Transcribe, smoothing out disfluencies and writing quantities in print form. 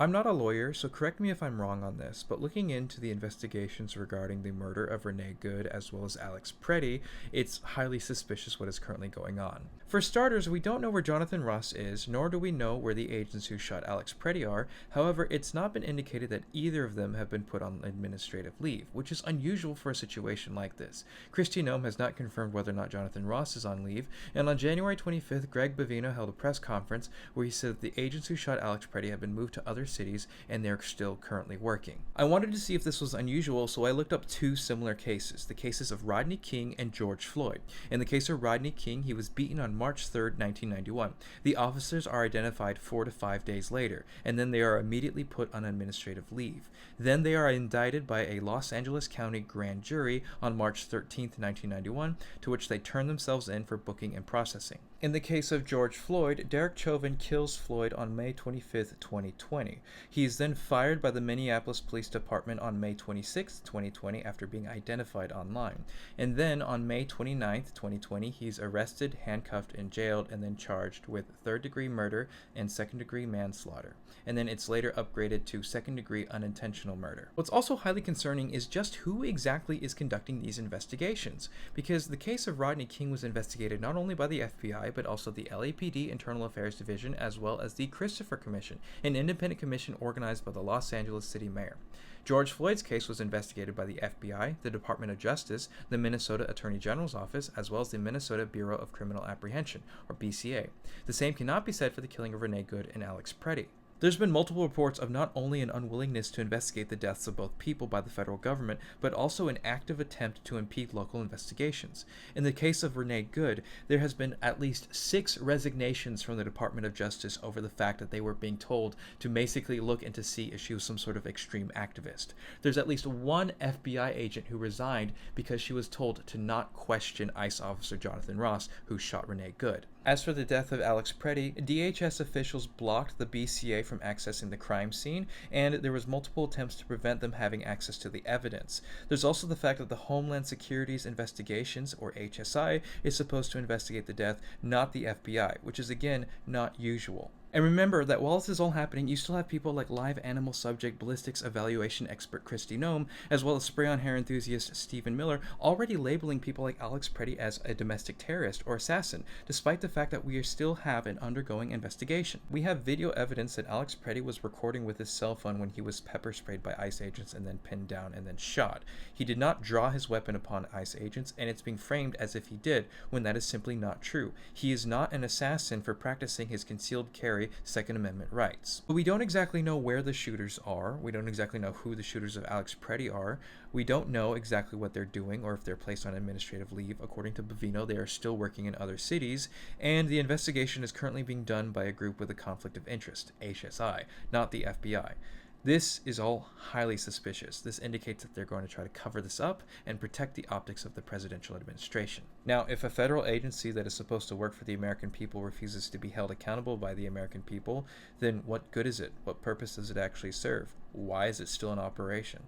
I'm not a lawyer, so correct me if I'm wrong on this, but looking into the investigations regarding the murder of Renee Good as well as Alex Pretti, it's highly suspicious what is currently going on. For starters, we don't know where Jonathan Ross is, nor do we know where the agents who shot Alex Pretti are. However, it's not been indicated that either of them have been put on administrative leave, which is unusual for a situation like this. Kristi Noem has not confirmed whether or not Jonathan Ross is on leave, and on January 25th, Greg Bavino held a press conference where he said that the agents who shot Alex Pretti have been moved to other cities and they're still currently working. I wanted to see if this was unusual, so I looked up two similar cases, the cases of Rodney King and George Floyd. In the case of Rodney King, he was beaten on March 3rd, 1991. The officers are identified 4 to 5 days later, and then they are immediately put on administrative leave. Then they are indicted by a Los Angeles County grand jury on March 13th, 1991, to which they turn themselves in for booking and processing. In the case of George Floyd, Derek Chauvin kills Floyd on May 25th, 2020. He is then fired by the Minneapolis Police Department on May 26th, 2020 after being identified online. And then on May 29th, 2020, he's arrested, handcuffed, and jailed, and then charged with third-degree murder and second-degree manslaughter. And then it's later upgraded to second-degree unintentional murder. What's also highly concerning is just who exactly is conducting these investigations, because the case of Rodney King was investigated not only by the FBI, but also the LAPD Internal Affairs Division, as well as the Christopher Commission, an independent commission organized by the Los Angeles City Mayor. George Floyd's case was investigated by the FBI, the Department of Justice, the Minnesota Attorney General's Office, as well as the Minnesota Bureau of Criminal Apprehension, or BCA. The same cannot be said for the killing of Renee Good and Alex Pretti. There's been multiple reports of not only an unwillingness to investigate the deaths of both people by the federal government, but also an active attempt to impede local investigations. In the case of Renee Good, there has been at least 6 resignations from the Department of Justice over the fact that they were being told to basically look and to see if she was some sort of extreme activist. There's at least one FBI agent who resigned because she was told to not question ICE officer Jonathan Ross, who shot Renee Good. As for the death of Alex Pretti, DHS officials blocked the BCA from accessing the crime scene, and there was multiple attempts to prevent them having access to the evidence. There's also the fact that the Homeland Security's Investigations, or HSI, is supposed to investigate the death, not the FBI, which is again not usual. And remember that while this is all happening, you still have people like live animal subject ballistics evaluation expert Kristi Noem, as well as spray-on hair enthusiast Stephen Miller, already labeling people like Alex Pretti as a domestic terrorist or assassin, despite the fact that we still have an undergoing investigation. We have video evidence that Alex Pretti was recording with his cell phone when he was pepper sprayed by ICE agents and then pinned down and then shot. He did not draw his weapon upon ICE agents, and it's being framed as if he did, when that is simply not true. He is not an assassin for practicing his concealed carry Second Amendment rights. But we don't exactly know where the shooters are. We don't exactly know who the shooters of Alex Pretti are. We don't know exactly what they're doing or if they're placed on administrative leave. According to Bavino, they are still working in other cities, and the investigation is currently being done by a group with a conflict of interest, HSI, not the FBI. This is all highly suspicious. This indicates that they're going to try to cover this up and protect the optics of the presidential administration. Now, if a federal agency that is supposed to work for the American people refuses to be held accountable by the American people, then what good is it? What purpose does it actually serve? Why is it still in operation?